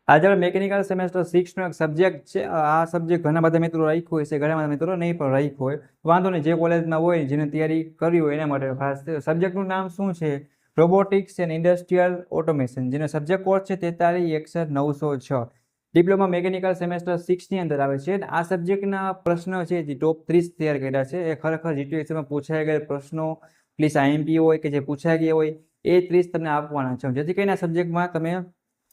આજે આપણે mechanical semester 6 નો એક સબ્જેક્ટ છે. આ સબ્જેક્ટ ઘણા બધા મિત્રો રાખ્યો હોય છે, ઘણા બધા મિત્રો નહીં પણ રાખ્યો હોય. વાંધો નહીં, જે કોલેજમાં હોય જેને તૈયારી કરવી હોય એના માટે ખાસ સબ્જેક્ટનું નામ શું છે? રોબોટિક્સ એન્ડ ઇન્ડસ્ટ્રીયલ ઓટોમેશન, જેનો સબ્જેક્ટ કોડ છે 4361-906. ડિપ્લોમા મેકેનિકલ સેમેસ્ટર 6 ની અંદર આવે છે. આ સબ્જેક્ટના પ્રશ્નો છે જે ટોપ 30 તૈયાર કર્યા છે. એ ખરેખર જીટીએસમાં પૂછાઈ ગયેલા પ્રશ્નો પ્લીઝ આઈએમપી હોય કે જે પૂછાઈ ગયા હોય એ 30 તમને આપવાના છે, જેથી કરીને આ સબ્જેક્ટમાં તમે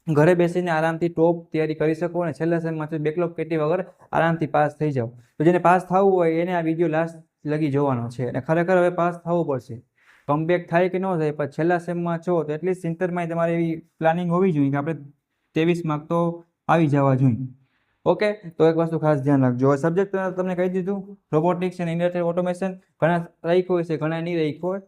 ઘરે બેસીને આરામથી ટોપ તૈયારી કરી શકો અને છેલ્લા સેમમાંથી બેકલોગ પેટી વગર આરામથી પાસ થઈ જાઓ. તો જેને પાસ થવું હોય એને આ વિડીયો લાસ્ટ લગી જોવાનો છે અને ખરેખર હવે પાસ થવું પડશે. કમબેક થાય કે ન થાય, પણ છેલ્લા સેમમાં છો તો એટલીસ્ટ ઇન્ટરમાં તમારે એવી પ્લાનિંગ હોવી જોઈએ કે આપણે 23 માર્ક તો આવી જવા જોઈએ. ઓકે, તો એક વસ્તુ ખાસ ધ્યાન રાખજો. સબ્જેક્ટ તમને કહી દીધું, રોબોટિક્સ એન્ડ ઇન્ડસ્ટ્રીયલ ઓટોમેશન. ઘણા રાખ્યો હોય છે, ઘણા નહીં રાખ્યો હોય.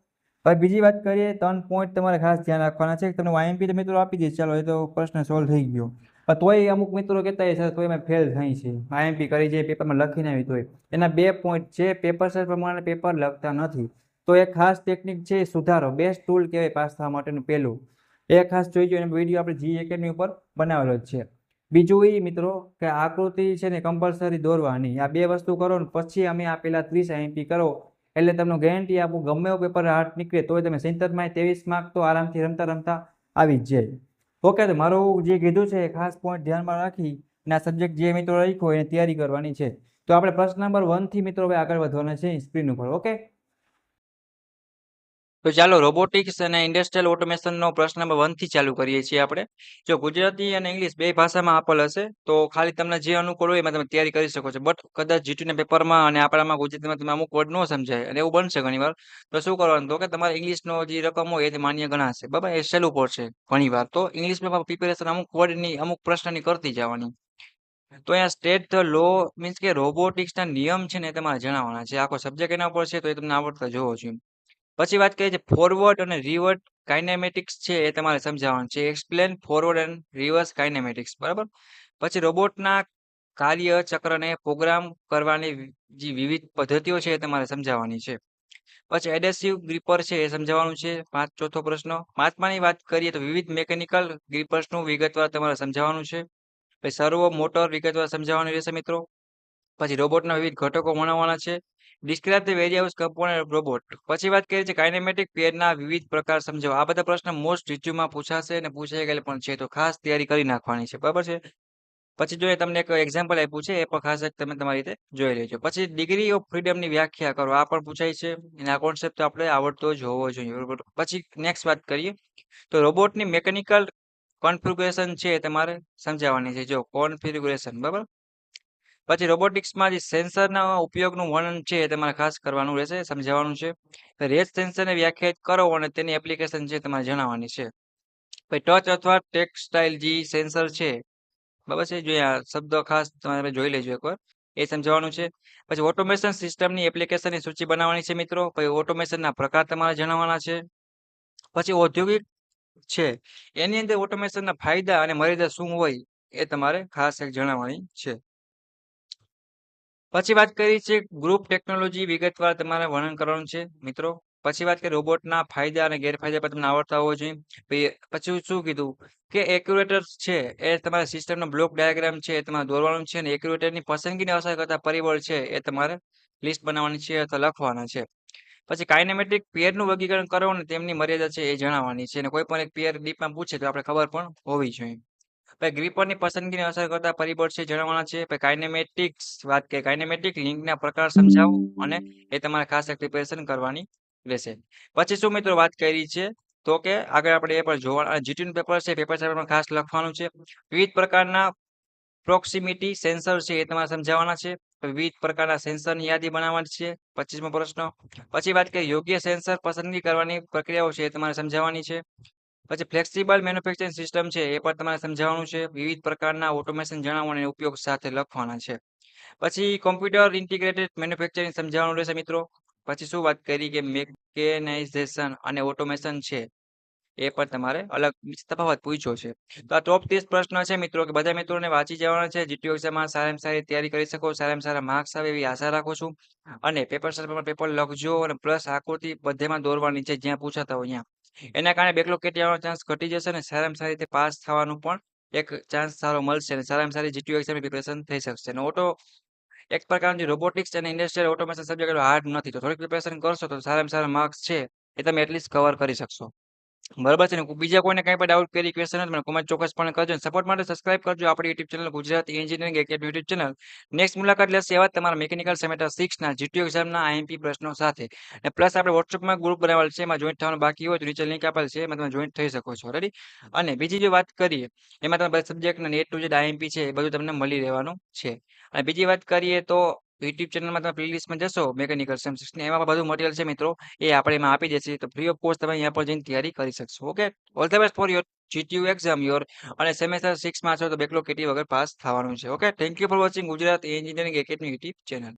હવે બીજી વાત કરીએ, 3 પોઈન્ટ તમારે ખાસ ધ્યાન રાખવાના છે. તમને આઈએમપી મિત્રો આપી દે, ચાલો એ તો પ્રશ્ન સોલ્વ થઈ ગયો. પણ તોય અમુક મિત્રો કહેતા હોય છે તોય એમાં ફેલ થાય છે. આઈએમપી કરી જાય, પેપરમાં લખીને આવી તોય એના 2 પોઈન્ટ છે. પેપર સાઇઝ પ્રમાણે પેપર લખતા નથી. તો એક ખાસ ટેકનિક છે, સુધારો. બેસ્ટ ટૂલ કહેવાય પાસ થવા માટેનું પહેલું. એ ખાસ જોઈજો. એનો વિડીયો આપણે જી એકેડમી ઉપર બનાવેલો જ છે. બીજું એ મિત્રો કે આકૃતિ છે ને કમ્પલસરી દોરવાની. આ 2 વસ્તુ કરો ને પછી અમે આપેલા 30 આઈએમપી કરો એટલે તમને ગેરંટી આપું, ગમે એવું પેપર હાર્ડ નીકળે તોય તમે 70 માર્ક તો આરામથી રમતા રમતા આવી જ જાય. ઓકે, તો મારું જે કીધું છે ખાસ પોઈન્ટ ધ્યાનમાં રાખી અને આ સબ્જેક્ટ જે મિત્રો રાખ્યો એને તૈયારી કરવાની છે. તો આપણે પ્રશ્ન નંબર 1 થી મિત્રો હવે આગળ વધવાના છે સ્ક્રીન ઉપર. ઓકે, તો ચાલો રોબોટિક્સ અને ઇન્ડસ્ટ્રીયલ ઓટોમેશનનો પ્રશ્ન નંબર 1 થી ચાલુ કરીએ છીએ આપણે. જો ગુજરાતી અને ઇંગ્લિશ બે ભાષામાં આપેલ હશે તો ખાલી તમને જે અનુકૂળ હોય એમાં તમે તૈયારી કરી શકો છો. બટ કદાચ જીટીના પેપરમાં અને આપણામાં ગુજરાતીમાં તમે અમુક વર્ડ ન સમજાય અને એવું બનશે ઘણીવાર, તો શું કરવાનું? તો કે તમારે ઇંગ્લિશનો જે રકમ હોય એ માન્ય ગણાશે. બરાબર, એ સહેલું પડશે ઘણીવાર. તો ઇંગ્લિશમાં પ્રિપેરેશન અમુક વર્ડની અમુક પ્રશ્નની કરતી જવાની. તો અહીંયા સ્ટેટ ધ લો મીન્સ કે રોબોટિક્સના નિયમ છે ને એ તમારે જણાવવાના છે. આખો સબ્જેક્ટ એના પર છે તો એ તમને આવડતા જોવો જોઈએ. પછી વાત કરીએ છીએ ફોરવર્ડ અને રિવર્ડ કાઇનેમેટિક્સ છે એ તમારે સમજાવવાનું છે. Explain forward and reverse kinematics. બરાબર. પછી રોબોટના કાર્ય ચક્રને પ્રોગ્રામ કરવાની જે વિવિધ પદ્ધતિઓ છે એ તમારે સમજાવવાની છે. પછી એડેસિવ ગ્રીપર છે એ સમજાવવાનું છે. ચોથો પ્રશ્ન. પાંચમાની વાત કરીએ તો વિવિધ મિકેનિકલ ગ્રીપર્સનું વિગતવાર તમારે સમજાવવાનું છે. પછી સર્વો મોટર વિગતવાર સમજાવવાનું રહેશે મિત્રો. પછી રોબોટના વિવિધ ઘટકો વર્ણવવાના છે. Describe the various component of robot. પછી વાત કરીએ છીએ કાઇનેમેટિક પેરના વિવિધ પ્રકાર સમજાવો. આ બધા પ્રશ્ન મોસ્ટ રીચ્યુમાં પૂછાશે અને પૂછાઈ ગયેલા પણ છે, તો ખાસ તૈયારી કરી નાખવાની છે. બરાબર છે. પછી જો તમને એક એક્ઝામ્પલ આપ્યું છે એ પણ ખાસ તમે તમારી રીતે જોઈ લેજો. પછી ડિગ્રી ઓફ ફ્રીડમની વ્યાખ્યા કરો. આ પણ પૂછાય છે અને આ કોન્સેપ્ટ આપણે આવડતો જ હોવો જોઈએ. બરોબર. પછી નેક્સ્ટ વાત કરીએ તો રોબોટની મિકેનિકલ કોન્ફિગ્યુરેશન છે એ તમારે સમજાવવાની છે. જો કોન્ફિગ્યુરેશન, બરાબર. પછી રોબોટિક્સમાં જે સેન્સરના ઉપયોગનું વર્ણન છે એ તમારે ખાસ કરવાનું રહેશે, સમજાવવાનું છે. રેસ સેન્સરને વ્યાખ્યાયિત કરો અને તેની એપ્લિકેશન છે તમારે જણાવવાની છે. પછી ટચ અથવા ટેક્સટાઇલ જે સેન્સર છે, બરાબર છે, જો આ શબ્દ ખાસ તમારે જોઈ લેજો એકવાર, એ સમજાવવાનું છે. પછી ઓટોમેશન સિસ્ટમની એપ્લિકેશનની સૂચિ બનાવવાની છે મિત્રો. પછી ઓટોમેશનના પ્રકાર તમારે જણાવવાના છે. પછી ઔદ્યોગિક છે એની અંદર ઓટોમેશનના ફાયદા અને મર્યાદા શું હોય એ તમારે ખાસ એક જણાવવાની છે. પછી વાત કરી છે ગ્રુપ ટેકનોલોજી વિગતવાર તમારે વર્ણન કરવાનું છે મિત્રો. પછી વાત કરી રોબોટના ફાયદા અને ગેરફાયદા પર તમને આવડતા હોવો જોઈએ. પછી શું કીધું કે એક્યુરેટર્સ છે એ તમારા સિસ્ટમનો બ્લોક ડાયાગ્રામ છે એ તમારે દોરવાનું છે અને એક્યુરેટરની પસંદગીને અસર કરતા પરિબળ છે એ તમારે લિસ્ટ બનાવવાની છે અથવા લખવાના છે. પછી કાઇનેમેટિક પેરનું વર્ગીકરણ કરો અને તેમની મર્યાદા છે એ જણાવવાની છે અને કોઈ પણ એક પેર ડીપમાં પૂછે તો આપણે ખબર પણ હોવી જોઈએ. પછી ગ્રીપરની પસંદગીને અસર કરતા પરિબળ છે જણાવવાના છે. પછી કાઇનેમેટિક્સ વાત કરીએ, કાઇનેમેટિક લિંકના પ્રકાર સમજાવો અને એ તમારે ખાસ એક પ્રિપેરેશન કરવાની રહેશે. પછી શું મિત્રો વાત કરી છે તો કે આગળ આપણે એ પણ જોવાના જીટીનું પેપર છે, પેપર સાહેબ ખાસ લખવાનું છે. વિવિધ પ્રકારના પ્રોક્સિમિટી સેન્સર છે એ તમારે સમજાવવાના છે. વિવિધ પ્રકારના સેન્સરની યાદી બનાવવાની છે. 25મો પ્રશ્ન. પછી વાત કરીએ યોગ્ય સેન્સર પસંદગી કરવાની પ્રક્રિયાઓ છે એ તમારે સમજાવવાની છે. પછી ફ્લેક્સિબલ મેન્યુફેક્ચરિંગ સિસ્ટમ છે એ પણ તમારે સમજાવવાનું છે. વિવિધ પ્રકારના ઓટોમેશન જણાવવાના અને ઉપયોગ સાથે લખવાના છે. પછી કોમ્પ્યુટર ઇન્ટિગ્રેટેડ મેન્યુફેક્ચરિંગ સમજાવવાનું રહેશે મિત્રો. પછી શું વાત કરી કે મેકેનાઇઝેશન અને ઓટોમેશન છે એ પણ તમારે અલગ તફાવત પૂછ્યો છે. તો આ ટોપ 30 પ્રશ્ન છે મિત્રો કે બધા મિત્રોને વાંચી જવાના છે. જીટીયુ એક્ઝામમાં સારામાં સારી તૈયારી કરી શકો, સારામાં સારા માર્ક્સ આવે એવી આશા રાખું છું. અને પેપર લખજો અને પ્લસ આકૃતિ બધેમાં દોરવાની છે જ્યાં પૂછાતા હોય ત્યાં. એના કારણે બેકલોગ કેટી આવવાનો ચાન્સ ઘટી જશે અને સારામાં સારી રીતે પાસ થવાનું પણ એક ચાન્સ સારો મળશે અને સારામાં સારી જીટીયુ એક્ઝામની પ્રિપેરેશન થઈ શકશે. અને એક પ્રકારનું જે રોબોટિક્સ અને ઇન્ડસ્ટ્રીયલ ઓટોમેશન સબ્જેક્ટ એટલો હાર્ડ નથી. તો થોડીક પ્રિપેરેશન કરશો તો સારામાં સારા માર્ક્સ છે એ તમે એટલીસ્ટ કવર કરી શકશો. બરાબર છે ને? બીજા કોઈને કંઈ પણ ડાઉટ ક્વેરી ક્વેશ્ચન હોય તો મને કોમેન્ટ ચોક્કસપણે કરજો અને સપોર્ટ માટે સબસ્ક્રાઇબ કરજો આપણી YouTube channel Gujarati engineering academy YouTube channel. Next મુલાકાત લેશે એવા જ તમારા મિકેનિકલ સેમેસ્ટર 6 ના જીટીયુ એક્ઝામના આઈએમપી પ્રશ્નો સાથે. અને પ્લસ આપણે વોટ્સએપમાં ગ્રુપ બનાવેલ છે, એમાં જોઈન્ટ થવાનું બાકી હોય તો નીચે લિંક આપેલ છે, એમાં તમે જોઈન્ટ થઈ શકો છો. રેડી? અને બીજી જે વાત કરીએ એમાં તમે બધા સબ્જેક્ટના નેટ ટુ જેડ આઈએમપી છે એ બધું તમને મળી રહેવાનું છે. અને બીજી વાત કરીએ તો યુટ્યુબ ચેનલમાં તમે પ્લેલિસ્ટમાં જશો મેકેનિકલ સેમ 6 ની, એમાં બધું મટીરિયલ છે મિત્રો એ આપણે એમાં આપી દઈએ છીએ. તો ફ્રી ઓફ કોસ્ટ તમે અહીંયા પર જઈને તૈયારી કરી શકશો. Okay, all the best for your GTU exam your. અને સેમેસ્ટર 6 માં છો તો બેકલોગ કેટી વગર પાસ થવાનું છે. Okay, thank you for watching Gujarat engineering academy YouTube channel.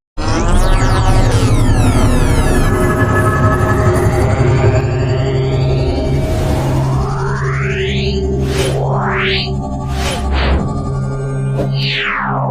Yeah.